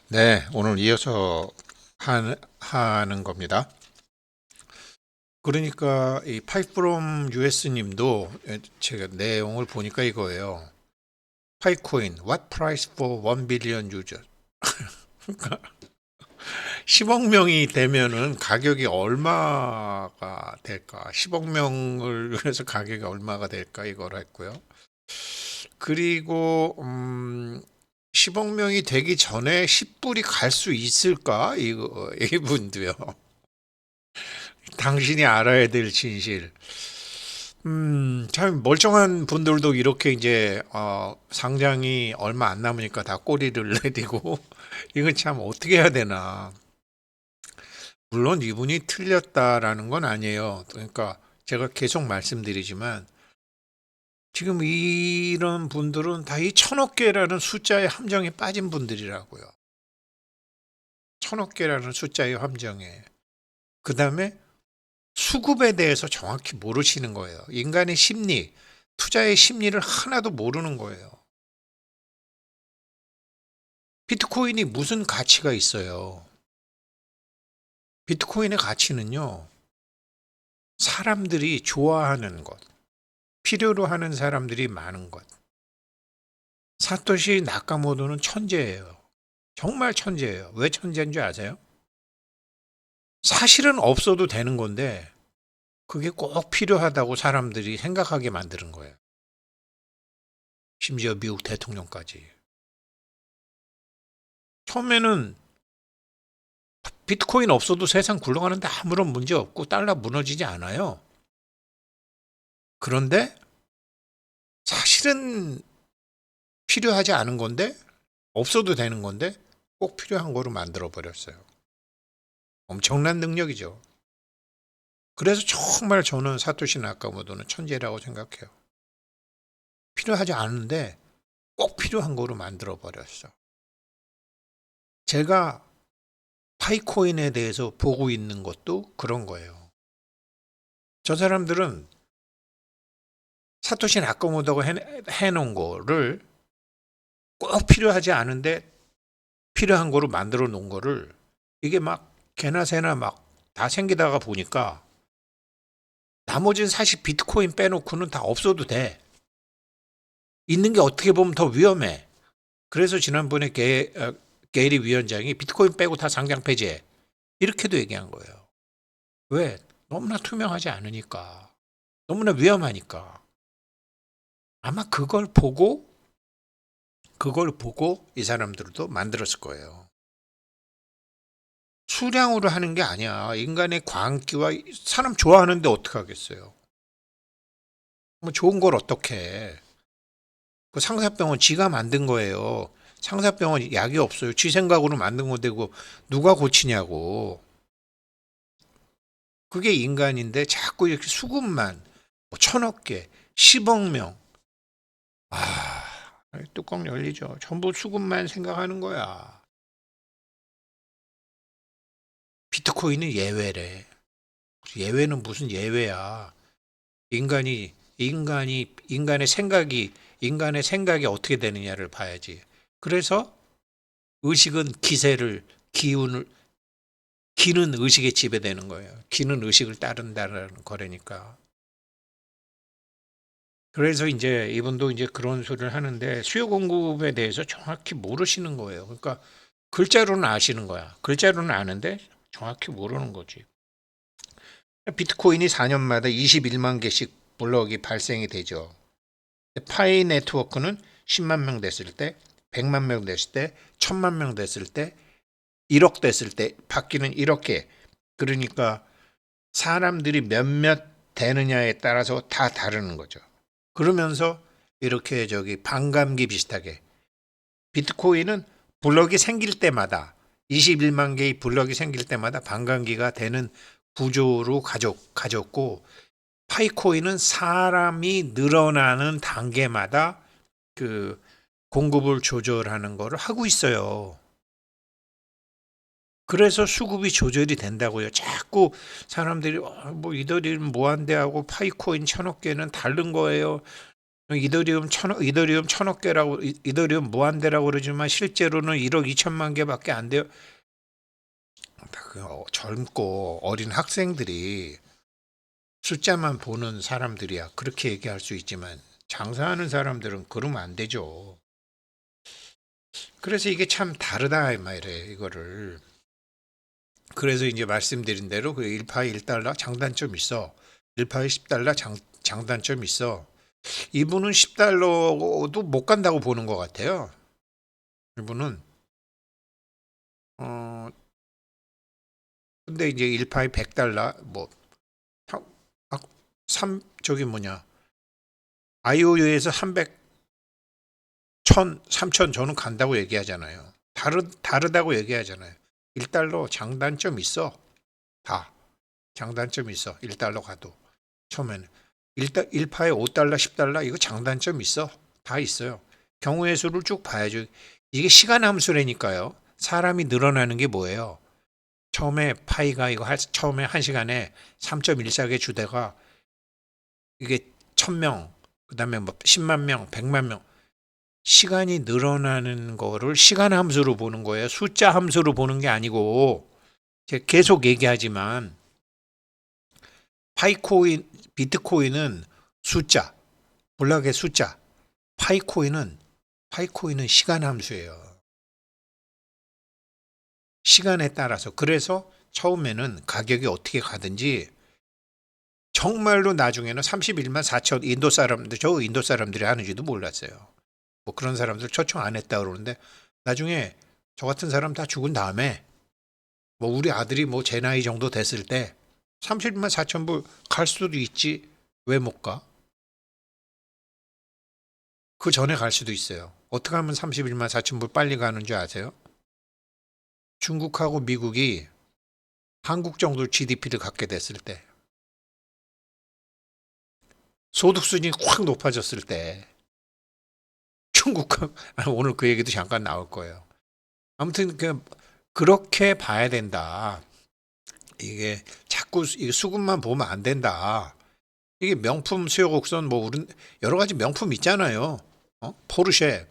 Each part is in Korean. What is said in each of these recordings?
네, 오늘 이어서 하는 겁니다. 그러니까 이 파이프롬 US님도 제가 내용을 보니까 이거예요. 파이코인, What price for 1 billion user? 10억 명이 되면은 가격이 얼마가 될까? 10억 명을 해서 가격이 얼마가 될까? 이걸 했고요. 그리고 10억 명이 되기 전에 10불이 갈 수 있을까? 이분도요. 당신이 알아야 될 진실. 참 멀쩡한 분들도 이렇게 이제 상장이 얼마 안 남으니까 다 꼬리를 내리고 이건 참 어떻게 해야 되나. 물론 이분이 틀렸다라는 건 아니에요. 그러니까 제가 계속 말씀드리지만 지금 이런 분들은 다 이 천억 개라는 숫자의 함정에 빠진 분들이라고요. 천억 개라는 숫자의 함정에. 그 다음에 수급에 대해서 정확히 모르시는 거예요. 인간의 심리, 투자의 심리를 하나도 모르는 거예요. 비트코인이 무슨 가치가 있어요? 비트코인의 가치는요, 사람들이 좋아하는 것, 필요로 하는 사람들이 많은 것. 사토시 나카모토는 천재예요. 정말 천재예요. 왜 천재인 줄 아세요? 사실은 없어도 되는 건데, 그게 꼭 필요하다고 사람들이 생각하게 만드는 거예요. 심지어 미국 대통령까지. 처음에는 비트코인 없어도 세상 굴러가는데 아무런 문제 없고 달러 무너지지 않아요. 그런데 사실은 필요하지 않은 건데 없어도 되는 건데 꼭 필요한 거로 만들어 버렸어요. 엄청난 능력이죠. 그래서 정말 저는 사토시 나카모토는 천재라고 생각해요. 필요하지 않은데 꼭 필요한 거로 만들어 버렸어. 제가 파이코인에 대해서 보고 있는 것도 그런 거예요. 저 사람들은 사토시 나카모토가 해놓은 거를 꼭 필요하지 않은데 필요한 거로 만들어 놓은 거를 이게 막 개나 새나 막 다 생기다가 보니까 나머지는 사실 비트코인 빼놓고는 다 없어도 돼. 있는 게 어떻게 보면 더 위험해. 그래서 지난번에 게리 위원장이 비트코인 빼고 다 상장 폐지해. 이렇게도 얘기한 거예요. 왜? 너무나 투명하지 않으니까. 너무나 위험하니까. 아마 그걸 보고 이 사람들도 만들었을 거예요. 수량으로 하는 게 아니야. 인간의 광기와 사람 좋아하는데 어떡하겠어요. 뭐 좋은 걸 어떻게 해. 그 상사병원 지가 만든 거예요. 상사병원 약이 없어요. 지 생각으로 만든 건데 그 누가 고치냐고. 그게 인간인데 자꾸 이렇게 수급만 뭐 천억 개, 10억 명. 뚜껑 열리죠. 전부 수급만 생각하는 거야. 비트코인은 예외래. 예외는 무슨 예외야. 인간의 생각이 어떻게 되느냐를 봐야지. 그래서 의식은 기운을, 기는 의식에 지배되는 거예요. 기는 의식을 따른다는 거라니까. 그래서 이제 이분도 이제 그런 소리를 하는데 수요 공급에 대해서 정확히 모르시는 거예요. 그러니까 글자로는 아시는 거야. 글자로는 아는데 정확히 모르는 거지. 비트코인이 4년마다 21만 개씩 블럭이 발생이 되죠. 파이 네트워크는 10만 명 됐을 때, 100만 명 됐을 때, 1000만 명 됐을 때, 1억 됐을 때 바뀌는 이렇게. 그러니까 사람들이 몇몇 되느냐에 따라서 다 다르는 거죠. 그러면서 이렇게 저기 반감기 비슷하게 비트코인은 블럭이 생길 때마다 21만 개의 블럭이 생길 때마다 반감기가 되는 구조로 가졌고 파이코인은 사람이 늘어나는 단계마다 그 공급을 조절하는 거를 하고 있어요. 그래서 수급이 조절이 된다고요. 자꾸 사람들이 뭐 이더리움 무한대하고 파이코인 천억 개는 다른 거예요. 이더리움 천억 개라고, 이더리움 무한대라고 그러지만 실제로는 1억 2천만 개밖에 안 돼요. 젊고 어린 학생들이 숫자만 보는 사람들이야 그렇게 얘기할 수 있지만 장사하는 사람들은 그러면 안 되죠. 그래서 이게 참 다르다 이 말이에요, 이거를. 그래서 이제 말씀드린 대로 그 1파이 1달러 장단점 있어. 1파이 10달러 장단점 있어. 이분은 10달러도 못 간다고 보는 것 같아요. 이분은 어 근데 이제 1파이 100달러 뭐 3 저기 뭐냐 IOU에서 300 1000 3000 저는 간다고 얘기하잖아요. 다르다고 얘기하잖아요. 1달러 장단점 있어. 다 장단점 있어. 1달러 가도 처음에는 1파에 5달러 10달러 이거 장단점 있어. 다 있어요. 경우의 수를 쭉 봐야죠. 이게 시간 함수라니까요. 사람이 늘어나는 게 뭐예요? 처음에 파이가 처음에 1시간에 3.14개 주대가 이게 1000명, 그다음에 뭐 10만 명, 100만 명. 시간이 늘어나는 거를 시간 함수로 보는 거예요. 숫자 함수로 보는 게 아니고 제가 계속 얘기하지만 비트코인은 숫자, 블락의 숫자. 파이코인은 시간 함수예요. 시간에 따라서. 그래서 처음에는 가격이 어떻게 가든지 정말로 나중에는 31만 4천 저 인도 사람들이 하는지도 몰랐어요. 뭐 그런 사람들 초청 안 했다 그러는데 나중에 저 같은 사람 다 죽은 다음에 뭐 우리 아들이 뭐 제 나이 정도 됐을 때 30만 4천 불 갈 수도 있지. 왜 못 가? 그 전에 갈 수도 있어요. 어떻게 하면 31만 4천 불 빨리 가는 줄 아세요? 중국하고 미국이 한국 정도 GDP를 갖게 됐을 때, 소득 수준이 확 높아졌을 때, 오늘 그 얘기도 잠깐 나올 거예요. 아무튼 그렇게 봐야 된다. 이게 자꾸 수급만 보면 안 된다. 이게 명품 수요 곡선 뭐 여러 가지 명품 있잖아요. 포르쉐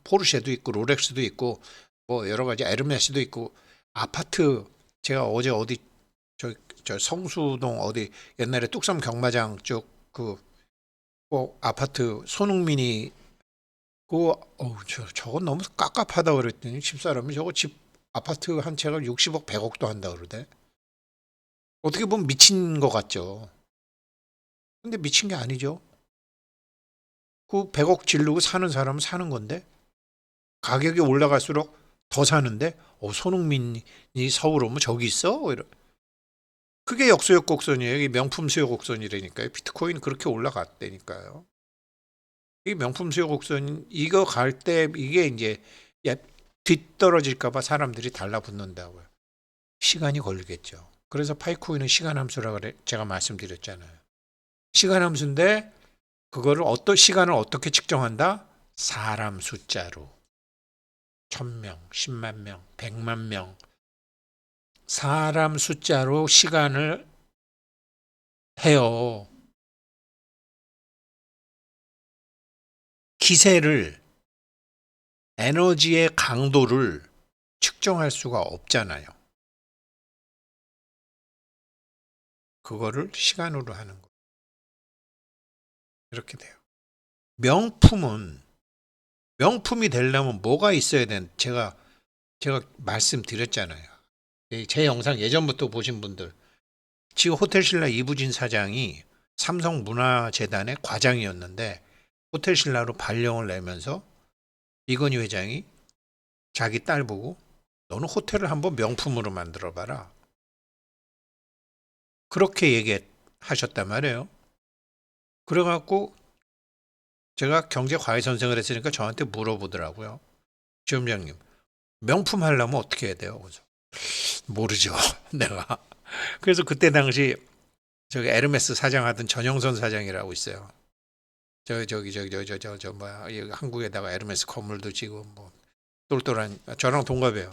포르쉐도 있고 롤렉스도 있고 뭐 여러 가지 에르메스도 있고 아파트 제가 어제 어디 저 성수동 어디 옛날에 뚝섬 경마장 쪽 아파트 손흥민이 저건 너무 깝깝하다 그랬더니 집사람이 저거 집 아파트 한 채가 60억 100억도 한다 그러대. 어떻게 보면 미친 것 같죠. 근데 미친 게 아니죠. 그 100억 지르고 사는 사람은 사는 건데 가격이 올라갈수록 더 사는데 손흥민이 서울 오면 저기 있어? 그게 역수역 곡선이에요. 이게 명품 수요 곡선이라니까요. 비트코인 그렇게 올라갔다니까요. 이 명품 수요 곡선 이거 갈 때 이게 이제 뒤떨어질까 봐 사람들이 달라붙는다고요. 시간이 걸리겠죠. 그래서 파이코인은 시간 함수라 그래 제가 말씀드렸잖아요. 시간 함수인데 그거를 시간을 어떻게 측정한다? 사람 숫자로. 1000명, 10만 명, 100만 명. 사람 숫자로 시간을 해요. 기세를, 에너지의 강도를 측정할 수가 없잖아요. 그거를 시간으로 하는 거. 이렇게 돼요. 명품이 되려면 뭐가 있어야 되는 제가 말씀드렸잖아요. 제 영상 예전부터 보신 분들 지금 호텔신라 이부진 사장이 삼성문화재단의 과장이었는데 호텔신라로 발령을 내면서 이건희 회장이 자기 딸 보고 너는 호텔을 한번 명품으로 만들어봐라. 그렇게 얘기하셨단 말이에요. 그래갖고 제가 경제과외 선생을 했으니까 저한테 물어보더라고요. 지점장님 명품 하려면 어떻게 해야 돼요? 그래서 모르죠. 내가. 그래서 그때 당시 저기 에르메스 사장하던 전영선 사장이라고 있어요. 저 뭐야 한국에다가 에르메스 건물도 지고 뭐 똘똘한 저랑 동갑이에요.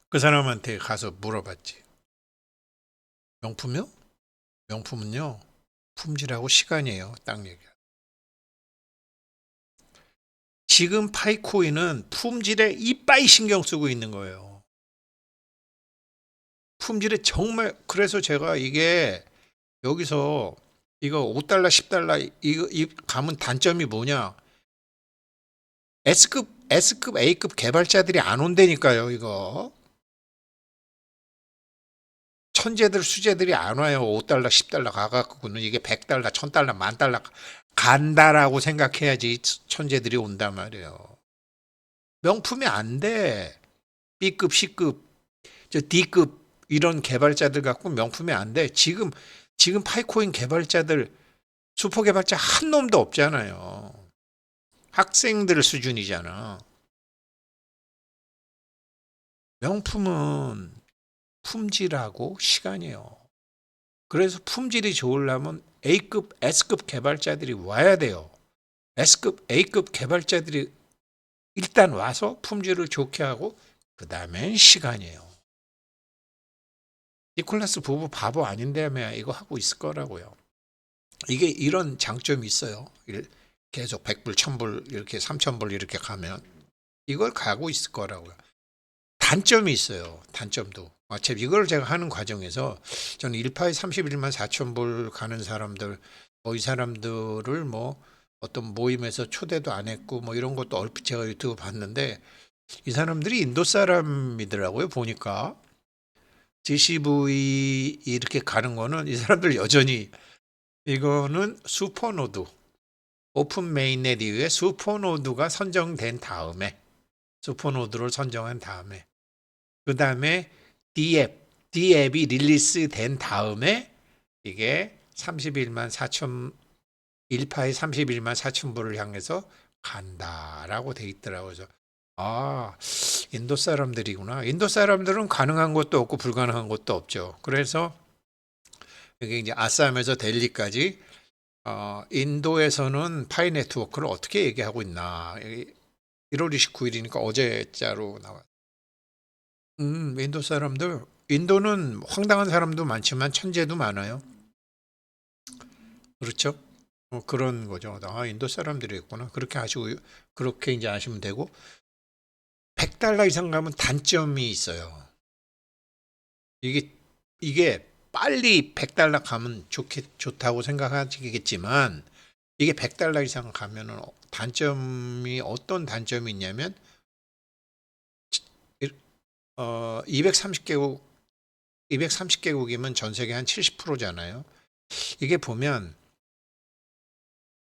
그 사람한테 가서 물어봤지. 명품요? 명품은요 품질하고 시간이에요. 딱 얘기야. 지금 파이코인은 품질에 이빠이 신경 쓰고 있는 거예요. 품질에 정말, 그래서 제가 이게 여기서 이거 5달러, 10달러 이거 이 가면 단점이 뭐냐? S급, A급 개발자들이 안 온다니까요, 이거. 천재들, 수재들이 안 와요. 5달러, 10달러 가갖고는 이게 100달러, 1000달러, 10,000달러 간다라고 생각해야지 천재들이 온단 말이에요. 명품이 안 돼. B급, C급, D급 이런 개발자들 갖고 명품이 안 돼. 지금 파이코인 개발자들, 슈퍼 개발자 한 놈도 없잖아요. 학생들 수준이잖아. 명품은 품질하고 시간이에요. 그래서 품질이 좋으려면 A급, S급 개발자들이 와야 돼요. S급, A급 개발자들이 일단 와서 품질을 좋게 하고 그 다음엔 시간이에요. 니콜라스 부부 바보 아닌데며 이거 하고 있을 거라고요. 이게 이런 장점이 있어요. 계속 100불, 1000불 이렇게 3000불 이렇게 가면 이걸 가고 있을 거라고요. 단점이 있어요. 단점도. 어차피 이걸 제가 하는 과정에서 저는 1파에 31만 4천 불 가는 사람들, 이 사람들을 어떤 모임에서 초대도 안 했고 이런 것도 얼핏 제가 유튜브 봤는데 이 사람들이 인도 사람이더라고요. 보니까 GCV 이렇게 가는 거는 이 사람들 여전히 이거는 슈퍼노드 오픈 메인넷 이후에 슈퍼노드가 선정된 다음에 슈퍼노드를 선정한 다음에 그 다음에 D앱이 릴리스 된 다음에 이게 31만 4천 1파에 31만 4천 불을 향해서 간다라고 돼 있더라고요. 그래서 인도 사람들이구나. 인도 사람들은 가능한 것도 없고 불가능한 것도 없죠. 그래서 여기 이제 아쌈에서 델리까지 인도에서는 파이 네트워크를 어떻게 얘기하고 있나. 1월 29일이니까 어제자로 나왔. 인도 사람들, 인도는 황당한 사람도 많지만 천재도 많아요. 그렇죠? 그런 거죠. 인도 사람들이 있구나. 그렇게 하시고, 그렇게 이제 아시면 되고, 100달러 이상 가면 단점이 있어요. 이게 빨리 100달러 가면 좋다고 생각하시겠지만, 이게 100달러 이상 가면은 단점이 어떤 단점이 있냐면, 230개국이면 전 세계 한 70%잖아요. 이게 보면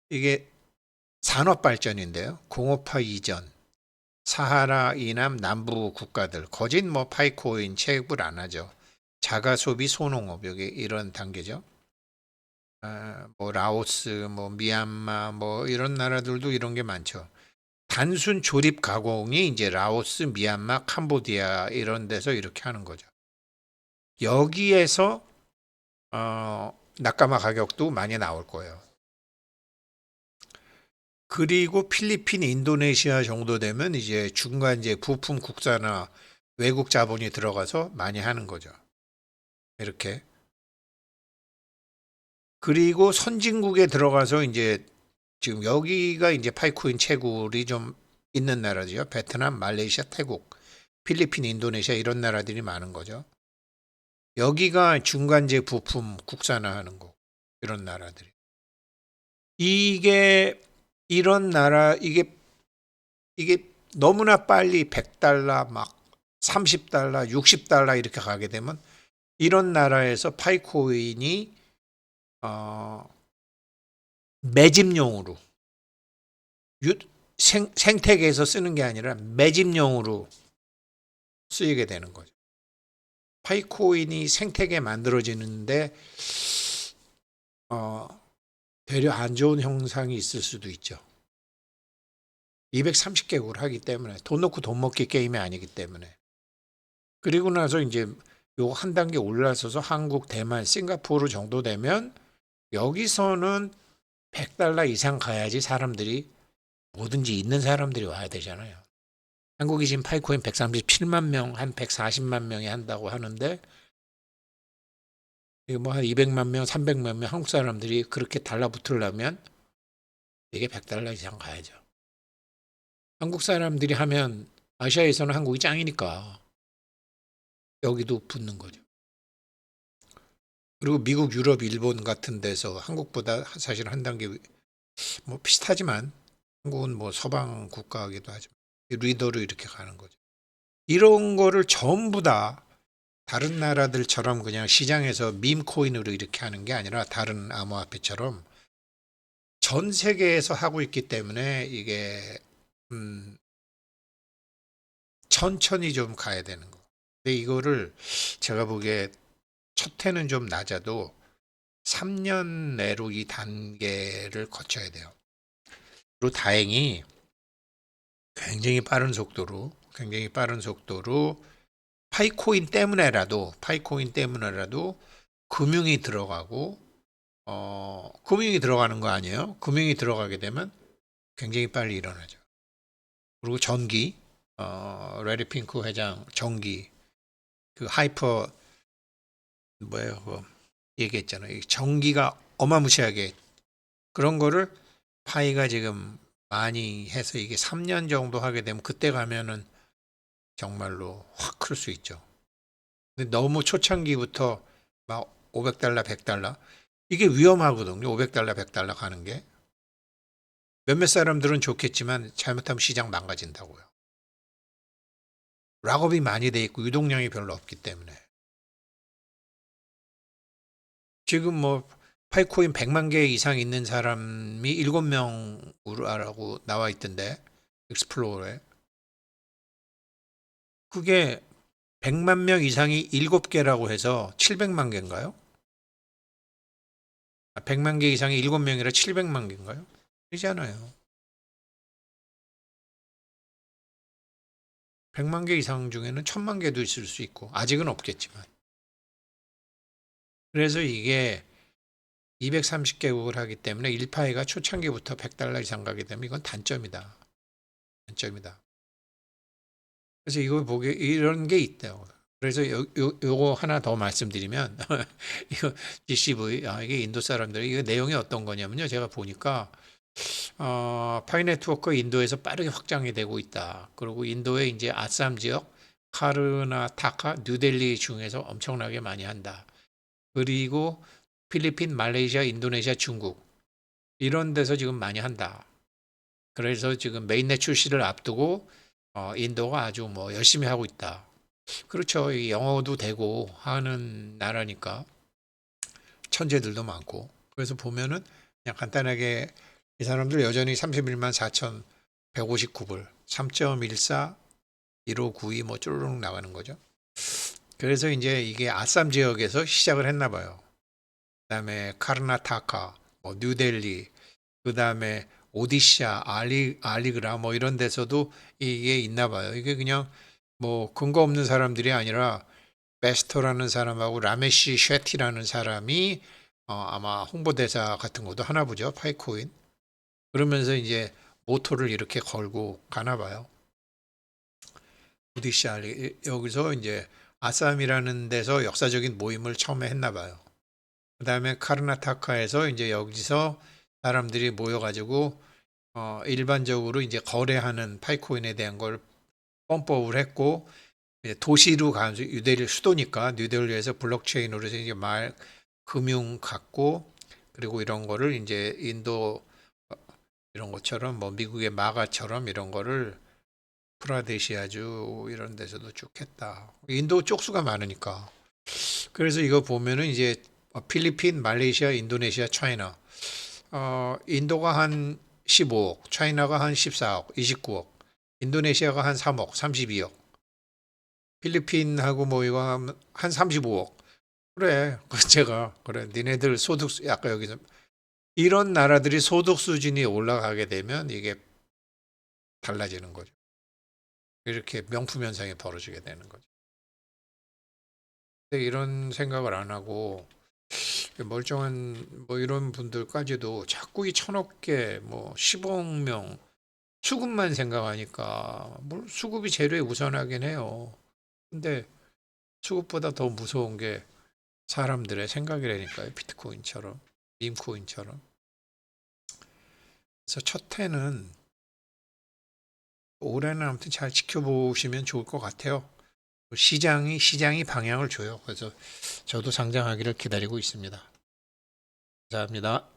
이게 산업 발전인데요. 공업화 이전, 사하라 이남 남부 국가들, 거진 파이코인 체급을 안 하죠. 자가 소비 소농업 여기 이런 단계죠. 라오스, 미얀마, 이런 나라들도 이런 게 많죠. 단순 조립 가공이 이제 라오스, 미얀마, 캄보디아 이런 데서 이렇게 하는 거죠. 여기에서 낙가마 가격도 많이 나올 거예요. 그리고 필리핀, 인도네시아 정도 되면 이제 중간재 부품 국산화 외국 자본이 들어가서 많이 하는 거죠. 이렇게. 그리고 선진국에 들어가서 이제 지금 여기가 이제 파이코인 채굴이 좀 있는 나라죠. 베트남, 말레이시아, 태국, 필리핀, 인도네시아 이런 나라들이 많은 거죠. 여기가 중간재 부품 국산화하는 거 이런 나라들이. 이게 이런 나라 이게 너무나 빨리 100달러 30달러, 60달러 이렇게 가게 되면 이런 나라에서 파이코인이 매집용으로 생태계에서 쓰는 게 아니라 매집용으로 쓰이게 되는 거죠. 파이코인이 생태계 만들어지는데 되려 안 좋은 형상이 있을 수도 있죠. 230개국을 하기 때문에 돈 넣고 돈 먹기 게임이 아니기 때문에. 그리고 나서 이제 요 한 단계 올라서서 한국, 대만, 싱가포르 정도 되면 여기서는 100달러 이상 가야지 사람들이 뭐든지 있는 사람들이 와야 되잖아요. 한국이 지금 파이코인 137만 명, 한 140만 명이 한다고 하는데 한 200만 명, 300만 명 한국 사람들이 그렇게 달라붙으려면 이게 100달러 이상 가야죠. 한국 사람들이 하면 아시아에서는 한국이 짱이니까 여기도 붙는 거죠. 그리고 미국, 유럽, 일본 같은 데서 한국보다 사실 한 단계 뭐 비슷하지만 한국은 뭐 서방 국가이기도 하지만 리더로 이렇게 가는 거죠. 이런 거를 전부 다 다른 나라들처럼 그냥 시장에서 밈 코인으로 이렇게 하는 게 아니라 다른 암호화폐처럼 전 세계에서 하고 있기 때문에 이게 음, 천천히 좀 가야 되는 거. 근데 이거를 제가 보기에 첫 해는 좀 낮아도 3년 내로 이 단계를 거쳐야 돼요. 그리고 다행히 굉장히 빠른 속도로 파이코인 때문에라도 금융이 들어가고 금융이 들어가는 거 아니에요? 금융이 들어가게 되면 굉장히 빨리 일어나죠. 그리고 전기, 레리 핑크 회장 전기, 그 하이퍼 뭐예요? 그 얘기했잖아요. 이 전기가 어마무시하게 그런 거를 파이가 지금 많이 해서 이게 3년 정도 하게 되면 그때 가면은 정말로 확 클 수 있죠. 근데 너무 초창기부터 막 500달러, 100달러 이게 위험하거든요. 500달러, 100달러 가는 게. 몇몇 사람들은 좋겠지만 잘못하면 시장 망가진다고요. 락업이 많이 돼 있고 유동량이 별로 없기 때문에. 지금 뭐 파이코인 100만 개 이상 있는 사람이 7명으로라고 나와 있던데. 익스플로어에. 그게 100만 명 이상이 7개라고 해서 700만 개인가요? 100만 개 이상이 7명이라 700만 개인가요? 그렇잖아요. 100만 개 이상 중에는 1000만 개도 있을 수 있고 아직은 없겠지만. 그래서 이게 230개국을 하기 때문에 1파이가 초창기부터 100달러 이상 가게 되면 이건 단점이다. 단점이다. 그래서 이거 보기 이런 게 있대요. 그래서 요거 하나 더 말씀드리면 이거 GCV 이게 인도 사람들 이거 내용이 어떤 거냐면요. 제가 보니까 파이 네트워크 인도에서 빠르게 확장이 되고 있다. 그리고 인도의 이제 아쌈 지역 카르나타카, 뉴델리 중에서 엄청나게 많이 한다. 그리고 필리핀, 말레이시아, 인도네시아, 중국 이런 데서 지금 많이 한다. 그래서 지금 메인넷 출시를 앞두고 인도가 아주 뭐 열심히 하고 있다. 그렇죠. 이 영어도 되고 하는 나라니까 천재들도 많고. 그래서 보면은 그냥 간단하게 이 사람들 여전히 31만 4,159불, 3.14, 1592 뭐 쭈르륵 나가는 거죠. 그래서 이제 이게 아쌈 지역에서 시작을 했나 봐요. 그다음에 카르나타카, 뭐 뉴델리, 그다음에 오디샤, 알리그라 뭐 이런 데서도 이게 있나 봐요. 이게 그냥 뭐 근거 없는 사람들이 아니라 베스터라는 사람하고 라메시 쉐티라는 사람이 아마 홍보대사 같은 것도 하나 보죠. 파이코인. 그러면서 이제 모토를 이렇게 걸고 가나 봐요. 오디샤 여기서 이제 아쌈이라는 데서 역사적인 모임을 처음에 했나 봐요. 그다음에 카르나타카에서 이제 여기서 사람들이 모여가지고 일반적으로 이제 거래하는 파이코인에 대한 걸 펌프업을 했고 이제 도시로 가면서 뉴델리 수도니까 뉴델리에서 블록체인으로 이제 말 금융 갖고 그리고 이런 거를 이제 인도 이런 것처럼 뭐 미국의 마가처럼 이런 거를 프라데시아주 이런 데서도 쭉 했다. 인도 쪽수가 많으니까. 그래서 이거 보면은 이제 필리핀, 말레이시아, 인도네시아, 차이나 인도가 한 15억, 차이나가 한 14억, 29억, 인도네시아가 한 3억, 32억, 필리핀하고 뭐 이거 한 35억. 그래, 제가 그래, 니네들 소득 아까 여기서 이런 나라들이 소득 수준이 올라가게 되면 이게 달라지는 거죠. 이렇게 명품 현상이 벌어지게 되는 거죠. 근데 이런 생각을 안 하고 멀쩡한 뭐 이런 분들까지도 자꾸 이 1,000억 개, 뭐 10억 명 수급만 생각하니까 물 수급이 제일 우선하긴 해요. 근데 수급보다 더 무서운 게 사람들의 생각이라니까요. 비트코인처럼, 밈코인처럼. 그래서 첫 해는 올해는 아무튼 잘 지켜보시면 좋을 것 같아요. 시장이 방향을 줘요. 그래서 저도 상장하기를 기다리고 있습니다. 감사합니다.